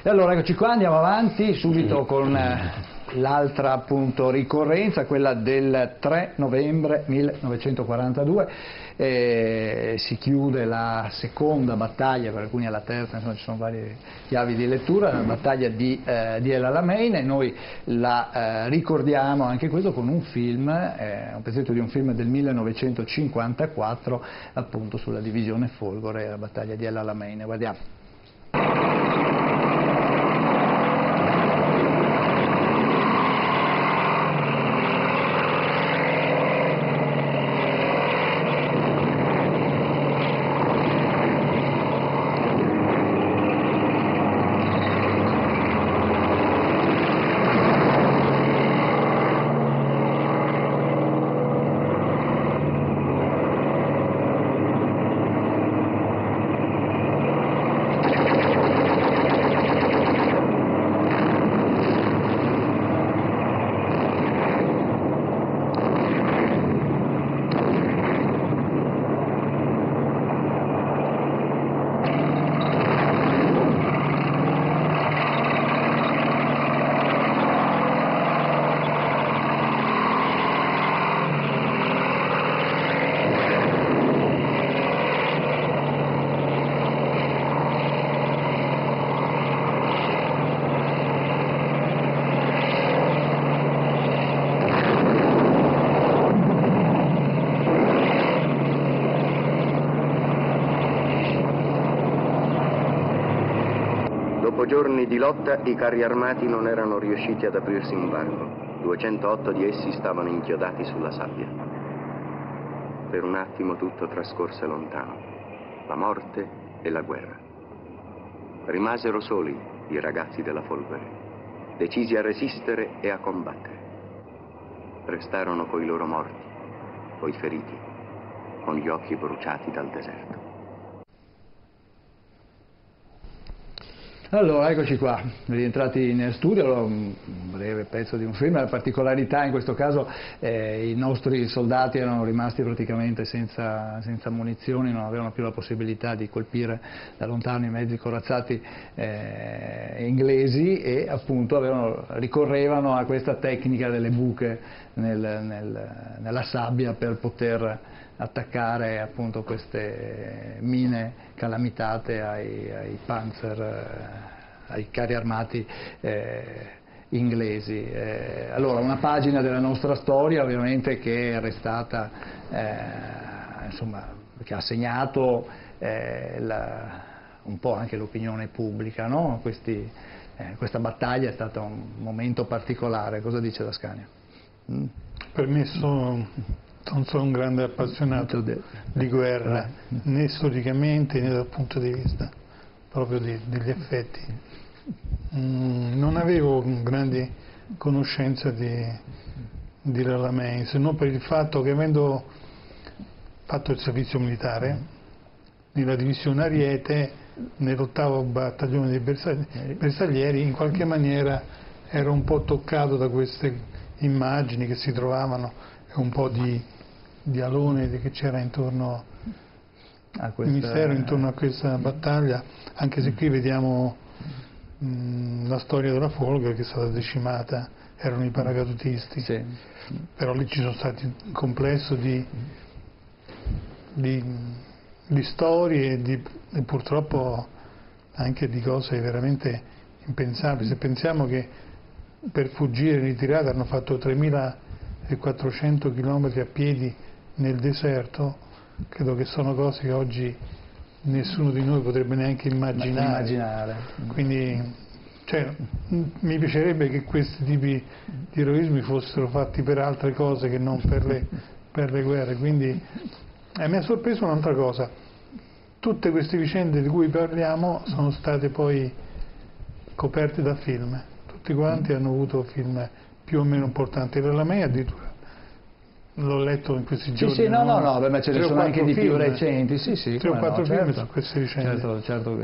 E allora eccoci qua, andiamo avanti subito con l'altra appunto ricorrenza, quella del 3 novembre 1942. Si chiude la seconda battaglia, per alcuni è la terza, insomma ci sono varie chiavi di lettura, la battaglia di El Alamein, e noi la ricordiamo anche questo con un film, un pezzetto di un film del 1954 appunto sulla divisione Folgore e la battaglia di El Alamein. Guardiamo. Dopo giorni di lotta, i carri armati non erano riusciti ad aprirsi un varco. 208 di essi stavano inchiodati sulla sabbia. Per un attimo tutto trascorse lontano. La morte e la guerra. Rimasero soli i ragazzi della Folgore, decisi a resistere e a combattere. Restarono coi loro morti, coi feriti, con gli occhi bruciati dal deserto. Allora, eccoci qua, rientrati in studio. Allora, un breve pezzo di un film. La particolarità in questo caso, i nostri soldati erano rimasti praticamente senza munizioni, non avevano più la possibilità di colpire da lontano i mezzi corazzati inglesi, e appunto ricorrevano a questa tecnica delle buche nella sabbia per poter attaccare appunto queste mine calamitate ai Panzer, ai carri armati inglesi. Allora, una pagina della nostra storia ovviamente che è restata, insomma, che ha segnato un po' anche l'opinione pubblica, no? Questa battaglia è stata un momento particolare. Cosa dice D'Ascanio? Per me non sono un grande appassionato di guerra, né storicamente né dal punto di vista proprio degli effetti. Non avevo grandi conoscenza di El Alamein, se non per il fatto che, avendo fatto il servizio militare nella divisione Ariete, nell'8° battaglione dei bersaglieri, in qualche maniera ero un po' toccato da queste immagini che si trovavano e un po' di alone che c'era intorno al mistero, intorno a questa battaglia, anche se qui vediamo la storia della Folgore che è stata decimata, erano i paracadutisti, sì. Però lì ci sono stati un complesso di storie e purtroppo anche di cose veramente impensabili. Se pensiamo che per fuggire in ritirata hanno fatto 3.400 km a piedi nel deserto, credo che sono cose che oggi nessuno di noi potrebbe neanche immaginare. Quindi mi piacerebbe che questi tipi di eroismi fossero fatti per altre cose che non per le guerre. Quindi mi ha sorpreso un'altra cosa: tutte queste vicende di cui parliamo sono state poi coperte da film. Tutti quanti hanno avuto film più o meno importanti. El Alamein addirittura l'ho letto in questi giorni. Sì, no, ma ce ne sono anche di più recenti. Sì, 3 o 4 film su queste vicende. Certo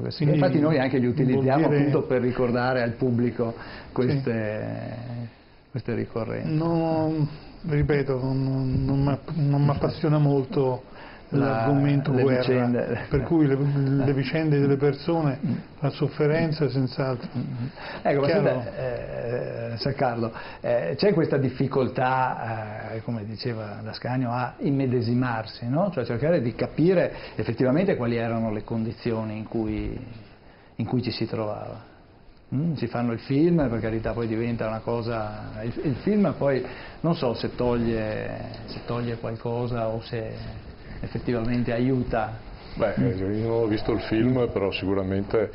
che sì. Infatti noi anche li utilizziamo appunto per ricordare al pubblico queste ricorrenze. Ripeto, non mi appassiona molto l'argomento le guerra, vicende. Per cui le vicende delle persone, la sofferenza senz'altro. Ecco, ma San Carlo, c'è questa difficoltà, come diceva D'Ascanio, a immedesimarsi, no? Cioè cercare di capire effettivamente quali erano le condizioni in cui ci si trovava. Si fanno il film, per carità, poi diventa una cosa. Il film poi non so se toglie qualcosa o se effettivamente aiuta. Beh, io non ho visto il film, però sicuramente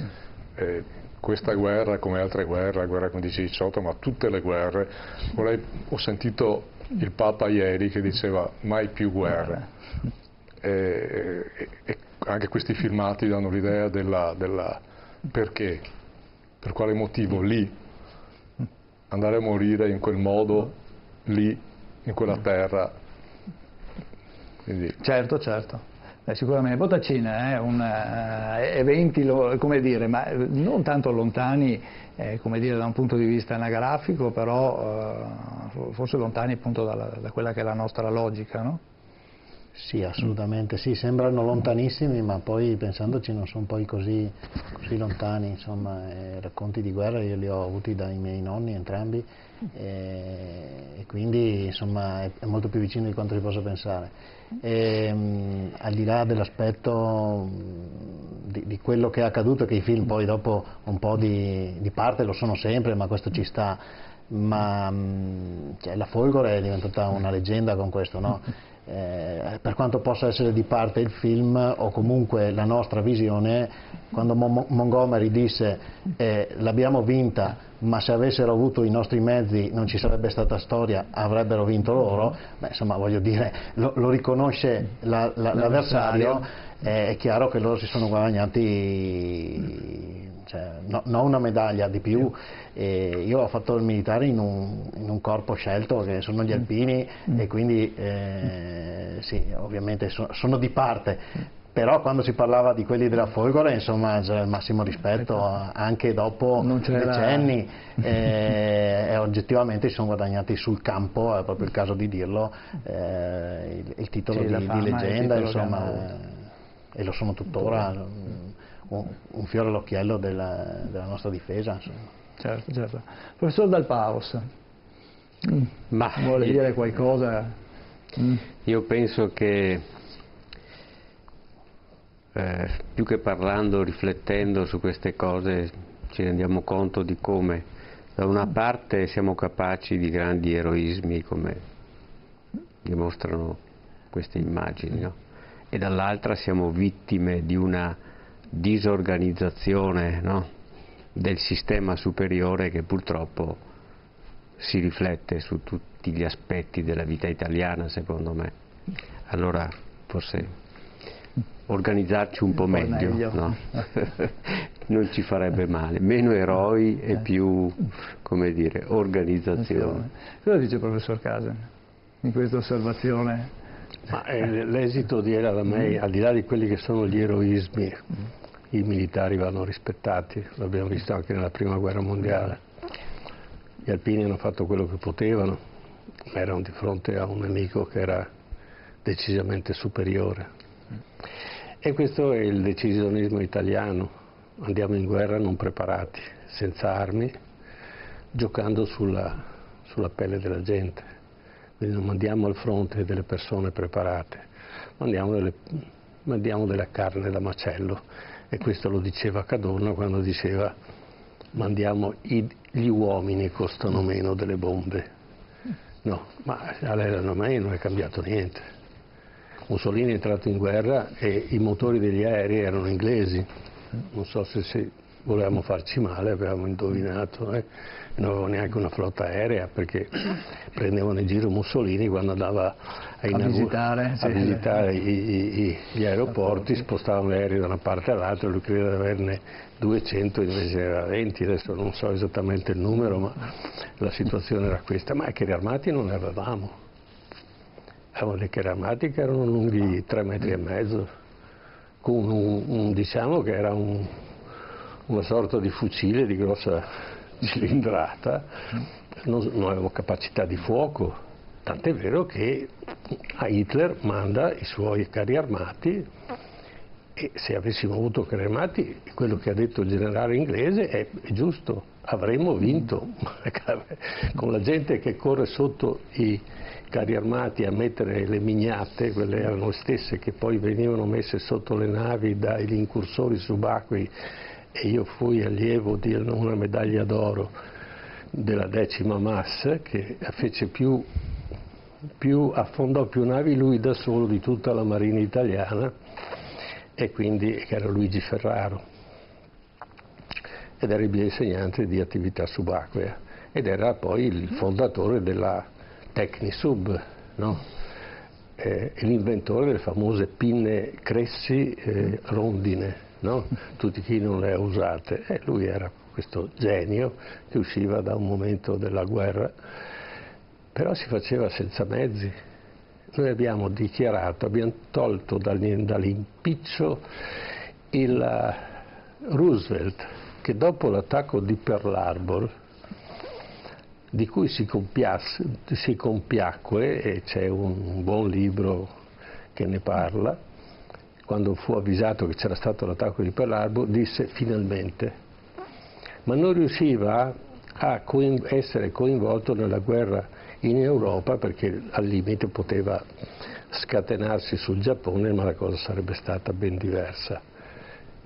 questa guerra, come altre guerre, la guerra 15-18, ma tutte le guerre, ho sentito il Papa ieri che diceva mai più guerre. E anche questi filmati danno l'idea della perché. Per quale motivo lì, andare a morire in quel modo, lì, in quella terra. Quindi... Certo. Sicuramente Bottacina eventi, come dire, ma non tanto lontani, come dire, da un punto di vista anagrafico, però forse lontani appunto da quella che è la nostra logica, no? Sì, assolutamente sì, sembrano lontanissimi, ma poi pensandoci non sono poi così lontani, insomma, racconti di guerra io li ho avuti dai miei nonni entrambi e quindi insomma è molto più vicino di quanto si possa pensare. Al di là dell'aspetto di quello che è accaduto, che i film poi dopo un po' di parte lo sono sempre, ma questo ci sta, ma cioè, la Folgore è diventata una leggenda con questo, no? Per quanto possa essere di parte il film o comunque la nostra visione, quando Montgomery disse l'abbiamo vinta, ma se avessero avuto i nostri mezzi non ci sarebbe stata storia, avrebbero vinto loro, beh, insomma voglio dire, lo riconosce l'avversario, è chiaro che loro si sono guadagnati, cioè, non una medaglia di più. Io ho fatto il militare in un corpo scelto che sono gli alpini e quindi sì, ovviamente sono di parte, però quando si parlava di quelli della Folgore insomma c'era il massimo rispetto anche dopo decenni e oggettivamente si sono guadagnati sul campo, è proprio il caso di dirlo, il titolo di leggenda, insomma, e lo sono tuttora, un fiore all'occhiello della nostra difesa, insomma. Certo. Professor Dal Paus, vuole dire qualcosa? Io penso che più che parlando, riflettendo su queste cose, ci rendiamo conto di come da una parte siamo capaci di grandi eroismi, come dimostrano queste immagini, no? E dall'altra siamo vittime di una disorganizzazione, no? Del sistema superiore che purtroppo si riflette su tutti gli aspetti della vita italiana, secondo me. Allora forse organizzarci un po' meglio. No? Non ci farebbe male, meno eroi e più, come dire, organizzazione. Cosa dice il professor Casa in questa osservazione? Ma l'esito era da me, al di là di quelli che sono gli eroismi, i militari vanno rispettati, l'abbiamo visto anche nella prima guerra mondiale. Gli alpini hanno fatto quello che potevano, ma erano di fronte a un nemico che era decisamente superiore. E questo è il decisionismo italiano, andiamo in guerra non preparati, senza armi, giocando sulla pelle della gente. Quindi non mandiamo al fronte delle persone preparate, mandiamo della carne da macello. E questo lo diceva Cadorna quando diceva mandiamo gli uomini costano meno delle bombe. No, ma a me non è cambiato niente. Mussolini è entrato in guerra e i motori degli aerei erano inglesi. Non so se volevamo farci male, avevamo indovinato, non avevamo neanche una flotta aerea perché prendevano in giro Mussolini quando andava a visitare gli aeroporti, spostavano gli aerei da una parte all'altra, lui credeva di averne 200 invece era 20, adesso non so esattamente il numero, ma la situazione era questa, ma carri armati non ne avevamo dei carri armati che erano lunghi 3,5 metri, con diciamo che era una sorta di fucile di grossa cilindrata, non avevamo capacità di fuoco, Tant'è vero che a Hitler manda i suoi carri armati, e se avessimo avuto carri armati, quello che ha detto il generale inglese è giusto, avremmo vinto. Con la gente che corre sotto i carri armati a mettere le mignate, quelle erano le stesse che poi venivano messe sotto le navi dagli incursori subacquei, e io fui allievo di una medaglia d'oro della 10ª MAS, che fece affondò più navi lui da solo di tutta la Marina italiana, e quindi che era Luigi Ferraro, ed era il mio insegnante di attività subacquea, ed era poi il fondatore della Tecnisub, no? L'inventore delle famose pinne Cressi rondine, no? Tutti chi non le ha usate, e lui era questo genio che usciva da un momento della guerra, però si faceva senza mezzi. Noi abbiamo dichiarato, abbiamo tolto dall'impiccio il Roosevelt, che dopo l'attacco di Pearl Harbor, di cui si compiacque, e c'è un buon libro che ne parla, quando fu avvisato che c'era stato l'attacco di Pearl Harbor, disse finalmente, ma non riusciva a essere coinvolto nella guerra in Europa, perché al limite poteva scatenarsi sul Giappone, ma la cosa sarebbe stata ben diversa.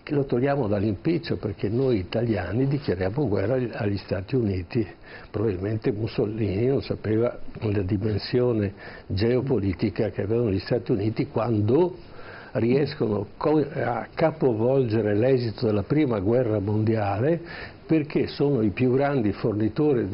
Che lo togliamo dall'impiccio perché noi italiani dichiariamo guerra agli Stati Uniti. Probabilmente Mussolini non sapeva la dimensione geopolitica che avevano gli Stati Uniti quando riescono a capovolgere l'esito della prima guerra mondiale, perché sono i più grandi fornitori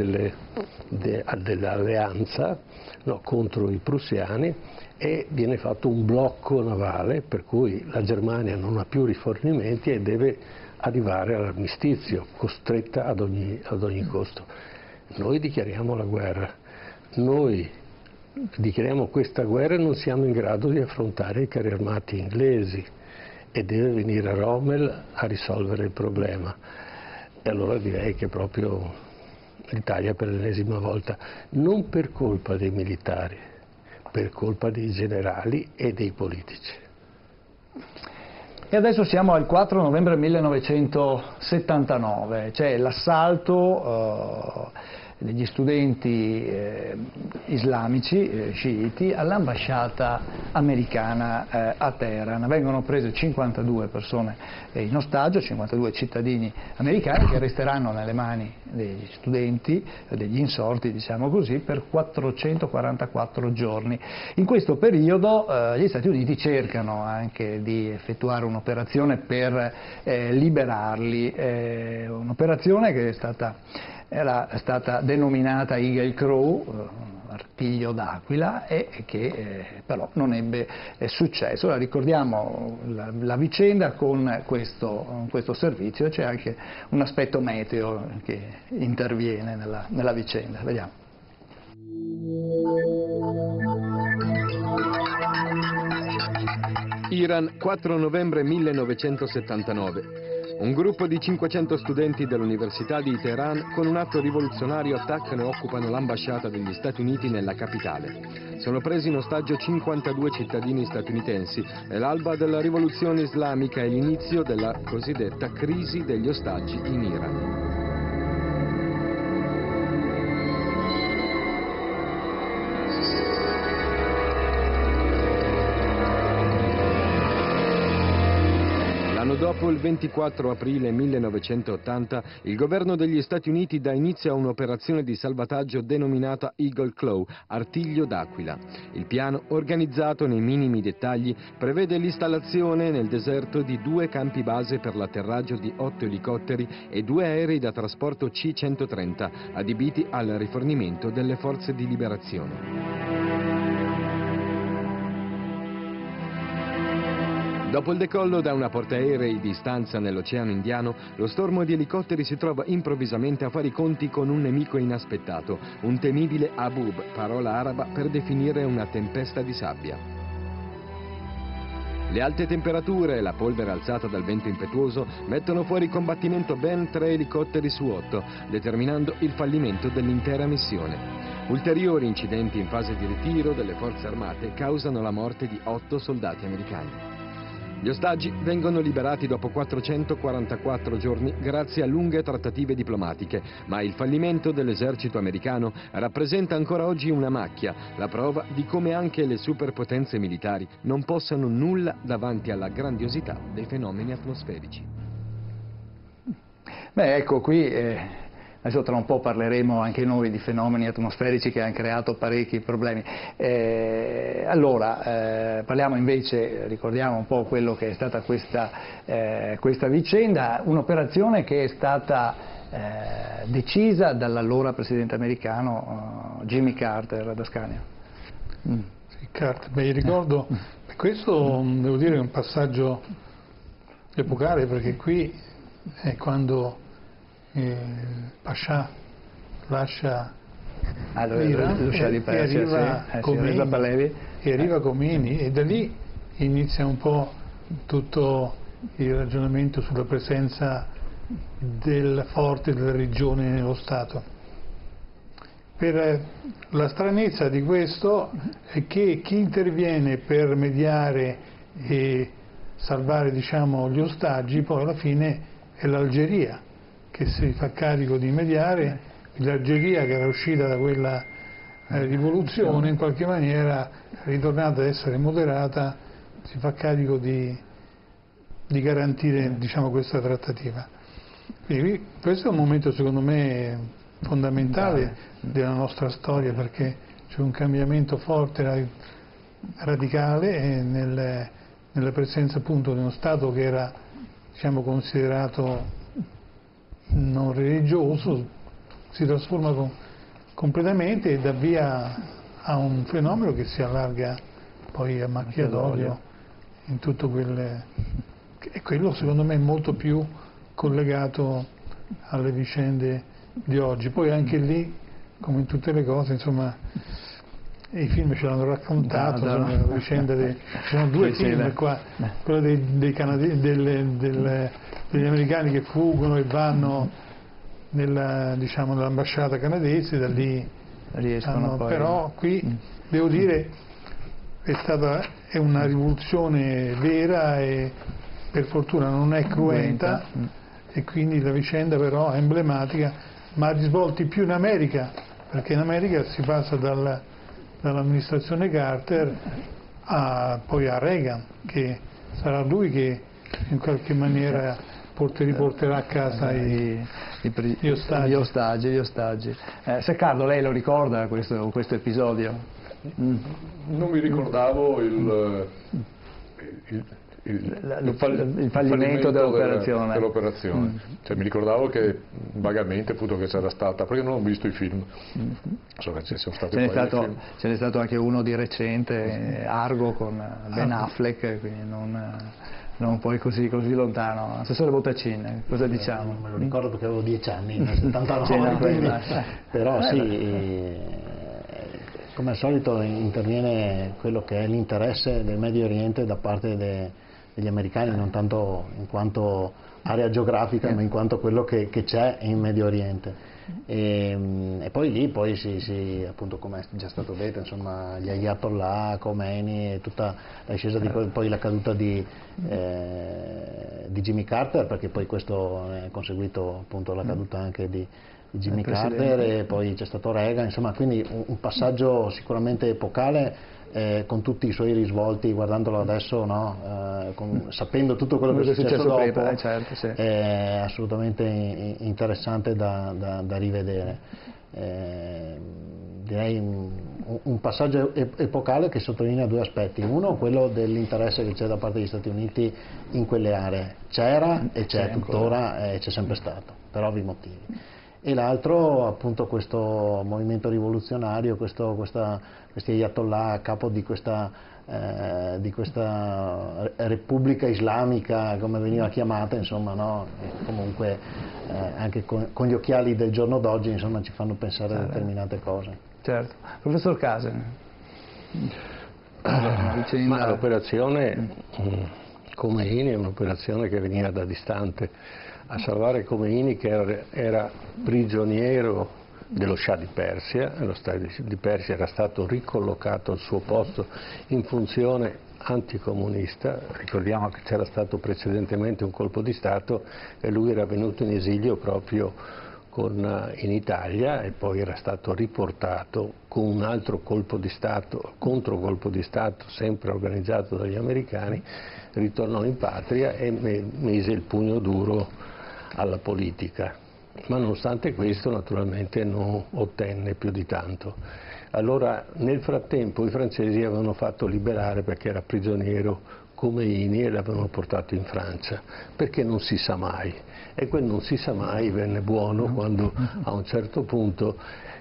dell'alleanza, no, contro i prussiani, e viene fatto un blocco navale per cui la Germania non ha più rifornimenti e deve arrivare all'armistizio, costretta ad ogni costo. Noi dichiariamo la guerra, noi dichiariamo questa guerra e non siamo in grado di affrontare i carri armati inglesi, e deve venire Rommel a risolvere il problema. E allora direi che proprio l'Italia per l'ennesima volta, non per colpa dei militari, per colpa dei generali e dei politici. E adesso siamo al 4 novembre 1979, c'è l'assalto degli studenti islamici, sciiti, all'ambasciata americana a Teheran. Vengono prese 52 persone in ostaggio, 52 cittadini americani che resteranno nelle mani degli studenti, degli insorti, diciamo così, per 444 giorni. In questo periodo gli Stati Uniti cercano anche di effettuare un'operazione per liberarli, un'operazione che era stata denominata Eagle Crow, artiglio d'aquila, e che però non ebbe successo. Ora ricordiamo la vicenda con questo servizio, c'è anche un aspetto meteo che interviene nella vicenda. Vediamo. Iran, 4 novembre 1979. Un gruppo di 500 studenti dell'Università di Teheran con un atto rivoluzionario attaccano e occupano l'ambasciata degli Stati Uniti nella capitale. Sono presi in ostaggio 52 cittadini statunitensi. È l'alba della rivoluzione islamica e l'inizio della cosiddetta crisi degli ostaggi in Iran. Dopo il 24 aprile 1980, il governo degli Stati Uniti dà inizio a un'operazione di salvataggio denominata Eagle Claw, artiglio d'aquila. Il piano, organizzato nei minimi dettagli, prevede l'installazione nel deserto di 2 campi base per l'atterraggio di 8 elicotteri e 2 aerei da trasporto C-130, adibiti al rifornimento delle forze di liberazione. Dopo il decollo da una portaerei di stanza nell'Oceano Indiano, lo stormo di elicotteri si trova improvvisamente a fare i conti con un nemico inaspettato, un temibile Abub, parola araba per definire una tempesta di sabbia. Le alte temperature e la polvere alzata dal vento impetuoso mettono fuori combattimento ben 3 elicotteri su 8, determinando il fallimento dell'intera missione. Ulteriori incidenti in fase di ritiro delle forze armate causano la morte di 8 soldati americani. Gli ostaggi vengono liberati dopo 444 giorni grazie a lunghe trattative diplomatiche, ma il fallimento dell'esercito americano rappresenta ancora oggi una macchia, la prova di come anche le superpotenze militari non possano nulla davanti alla grandiosità dei fenomeni atmosferici. Beh, ecco qui... Adesso tra un po' parleremo anche noi di fenomeni atmosferici che hanno creato parecchi problemi. Parliamo invece, ricordiamo un po' quello che è stata questa vicenda, un'operazione che è stata decisa dall'allora presidente americano Jimmy Carter ad Ascania. Sì, Carter, beh, ricordo, questo devo dire è un passaggio epocale, perché qui è quando Pascià lascia l'Iran e arriva Khomeini, e da lì inizia un po' tutto il ragionamento sulla presenza del forte della regione nello Stato. La stranezza di questo è che chi interviene per mediare e salvare, diciamo, gli ostaggi poi alla fine è l'Algeria, che si fa carico di mediare. L'Algeria, che era uscita da quella rivoluzione, in qualche maniera, ritornata ad essere moderata, si fa carico di garantire, diciamo, questa trattativa. Quindi questo è un momento, secondo me, fondamentale della nostra storia, perché c'è un cambiamento forte, radicale nella presenza appunto di uno Stato che era, diciamo, considerato non religioso, si trasforma completamente e dà via a un fenomeno che si allarga poi a macchia d'olio in tutto e quello secondo me è molto più collegato alle vicende di oggi. Poi anche lì, come in tutte le cose, insomma, i film ce l'hanno raccontato, la vicenda ci sono due film qua, quello degli americani che fuggono e vanno nell'ambasciata canadese, da lì riescono poi. Però qui devo dire è una rivoluzione vera e per fortuna non è cruenta, e quindi la vicenda però è emblematica, ma ha risvolti più in America, perché in America si passa dall'amministrazione Carter poi a Reagan, che sarà lui che in qualche maniera riporterà a casa gli ostaggi. Seccardo, lei lo ricorda questo episodio? Non mi ricordavo il fallimento dell'operazione. Cioè, mi ricordavo che vagamente appunto che c'era stata, perché non ho visto i film. So che ce n'è stato anche uno di recente, Argo, con Ben Affleck, quindi non poi così lontano. Assessore Bottacin, cosa diciamo? Non me lo ricordo perché avevo 10 anni, nel 79, però sì, come al solito interviene quello che è l'interesse del Medio Oriente da parte degli americani, non tanto in quanto area geografica, ma in quanto quello che c'è in Medio Oriente. E poi lì appunto, come è già stato detto, insomma, gli Ayatollah, Khomeini e tutta la discesa poi la caduta di Jimmy Carter, perché poi questo è conseguito appunto alla caduta anche di Jimmy Carter, e poi c'è stato Reagan, insomma, quindi un passaggio sicuramente epocale, con tutti i suoi risvolti, guardandolo adesso, no? Sapendo tutto quello che è successo dopo, certo, sì. È assolutamente interessante da rivedere. Direi un passaggio epocale che sottolinea due aspetti: uno, quello dell'interesse che c'è da parte degli Stati Uniti in quelle aree, c'era e c'è tuttora e c'è sempre stato, per ovvi motivi. E l'altro, appunto, questo movimento rivoluzionario, questi Ayatollah a capo di questa Repubblica Islamica, come veniva chiamata, insomma, no? Comunque anche con gli occhiali del giorno d'oggi, insomma, ci fanno pensare a determinate cose. Certo. Professor Casen. Ma l'operazione Khomeini è un'operazione che veniva da distante. A salvare Khomeini, che era prigioniero dello Shah di Persia, lo Shah di Persia era stato ricollocato al suo posto in funzione anticomunista. Ricordiamo che c'era stato precedentemente un colpo di Stato e lui era venuto in esilio proprio in Italia e poi era stato riportato con un altro colpo di Stato, controcolpo di Stato sempre organizzato dagli americani, ritornò in patria e mise il pugno duro alla politica. Ma nonostante questo naturalmente non ottenne più di tanto. Allora nel frattempo i francesi avevano fatto liberare, perché era prigioniero, Khomeini, e l'avevano portato in Francia, perché non si sa mai. E quel non si sa mai venne buono quando a un certo punto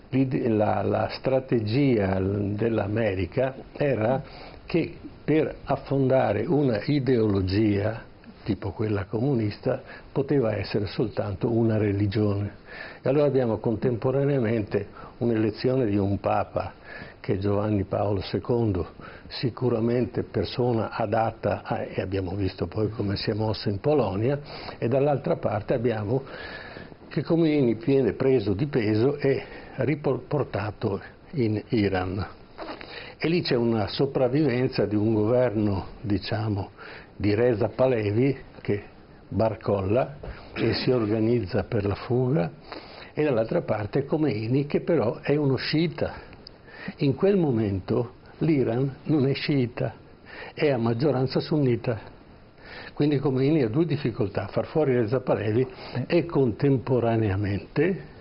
la strategia dell'America era che per affondare una ideologia tipo quella comunista poteva essere soltanto una religione. E allora abbiamo contemporaneamente un'elezione di un Papa che è Giovanni Paolo II, sicuramente persona adatta e abbiamo visto poi come si è mosso in Polonia, e dall'altra parte abbiamo che Khomeini viene preso di peso e riportato in Iran. E lì c'è una sopravvivenza di un governo, diciamo, di Reza Pahlavi che barcolla e si organizza per la fuga, e dall'altra parte Khomeini che però è uno sciita. In quel momento l'Iran non è sciita, è a maggioranza sunnita. Quindi Khomeini ha due difficoltà: far fuori Reza Pahlavi e contemporaneamente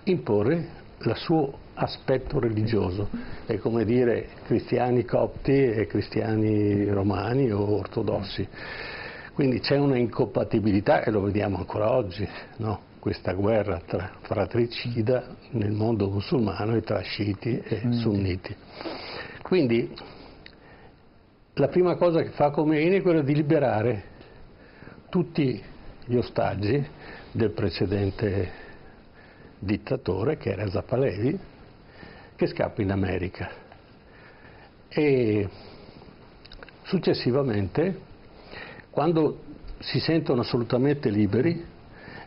imporre il suo aspetto religioso. È come dire cristiani copti e cristiani romani o ortodossi. Quindi c'è una incompatibilità e lo vediamo ancora oggi, no? Questa guerra fratricida nel mondo musulmano e tra sciiti e sunniti. Quindi la prima cosa che fa Khomeini è quella di liberare tutti gli ostaggi del precedente dittatore, che era Reza Pahlavi, che scappa in America. E successivamente, quando si sentono assolutamente liberi,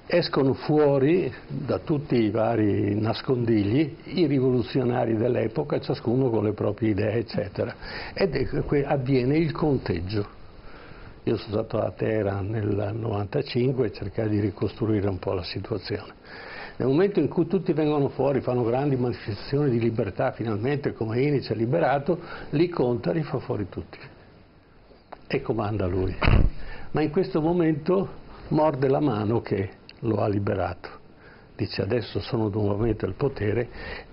escono fuori da tutti i vari nascondigli i rivoluzionari dell'epoca, ciascuno con le proprie idee, eccetera. Ed avviene il conteggio. Io sono stato a Teheran nel 95 e cercai di ricostruire un po' la situazione. Nel momento in cui tutti vengono fuori, fanno grandi manifestazioni di libertà, finalmente Khomeini ci ha liberato, li conta, li fa fuori tutti. E comanda lui. Ma in questo momento morde la mano che lo ha liberato. Dice: adesso sono nuovamente al potere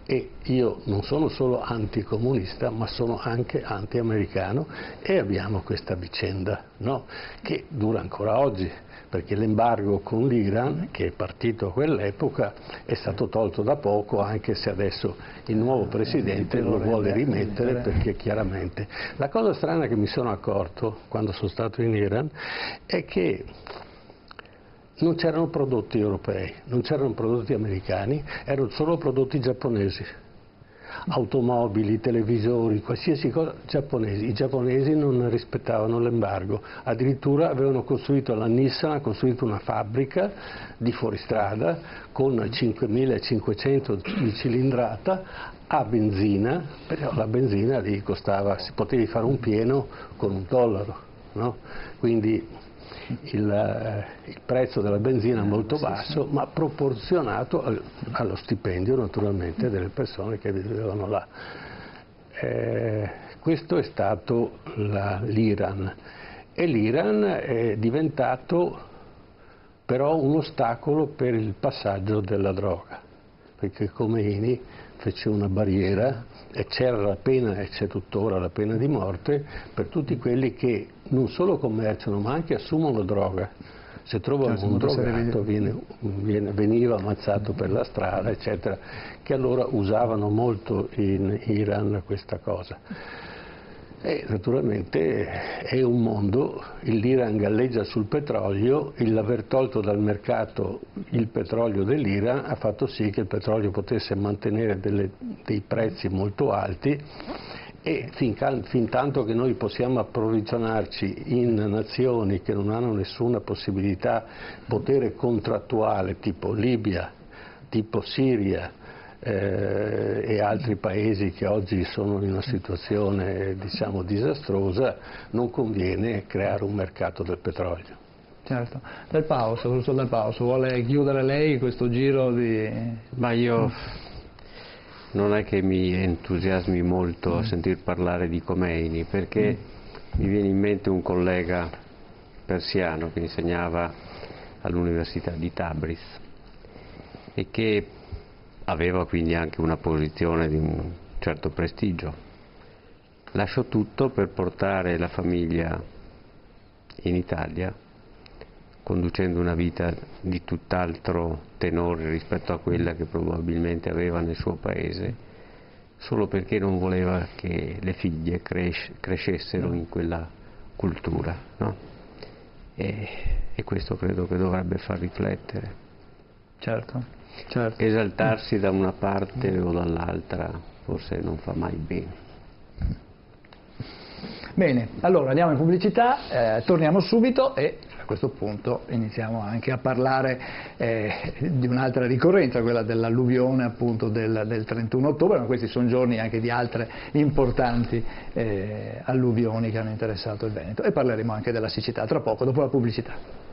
e io non sono solo anticomunista, ma sono anche anti-americano, e abbiamo questa vicenda, no? Che dura ancora oggi, perché l'embargo con l'Iran, che è partito a quell'epoca, è stato tolto da poco, anche se adesso il nuovo presidente lo vuole rimettere, perché chiaramente. La cosa strana che mi sono accorto quando sono stato in Iran è che non c'erano prodotti europei, non c'erano prodotti americani, erano solo prodotti giapponesi. Automobili, televisori, qualsiasi cosa giapponesi. I giapponesi non rispettavano l'embargo, addirittura avevano costruito, la Nissan ha costruito una fabbrica di fuoristrada con 5500 di cilindrata a benzina, però la benzina lì costava, si potevi fare un pieno con $1, no? Quindi il prezzo della benzina è molto basso, ma proporzionato allo stipendio naturalmente delle persone che vivevano là. Questo è stato l'Iran, e l'Iran è diventato però un ostacolo per il passaggio della droga, perché Khomeini fece una barriera e c'era la pena, e c'è tuttora la pena di morte per tutti quelli che non solo commerciano ma anche assumono droga. Se trovano un drogato veniva ammazzato per la strada, eccetera, che allora usavano molto in Iran questa cosa. E naturalmente è un mondo, l'Iran galleggia sul petrolio, l'aver tolto dal mercato il petrolio dell'Iran ha fatto sì che il petrolio potesse mantenere dei prezzi molto alti, E fin tanto che noi possiamo approvvigionarci in nazioni che non hanno nessuna possibilità, potere contrattuale, tipo Libia, tipo Siria e altri paesi che oggi sono in una situazione, diciamo, disastrosa, non conviene creare un mercato del petrolio. Certo. Professor Del Pauso, vuole chiudere lei questo giro di... Ma io non è che mi entusiasmi molto a sentir parlare di Khomeini, perché mi viene in mente un collega persiano che insegnava all'Università di Tabriz e che aveva quindi anche una posizione di un certo prestigio. Lasciò tutto per portare la famiglia in Italia, conducendo una vita di tutt'altro tenore rispetto a quella che probabilmente aveva nel suo paese, solo perché non voleva che le figlie crescessero in quella cultura, no? E questo credo che dovrebbe far riflettere. Certo. Esaltarsi da una parte o dall'altra forse non fa mai bene. Bene, allora andiamo in pubblicità, torniamo subito e a questo punto iniziamo anche a parlare di un'altra ricorrenza, quella dell'alluvione appunto del 31 ottobre, ma questi sono giorni anche di altre importanti alluvioni che hanno interessato il Veneto, e parleremo anche della siccità tra poco, dopo la pubblicità.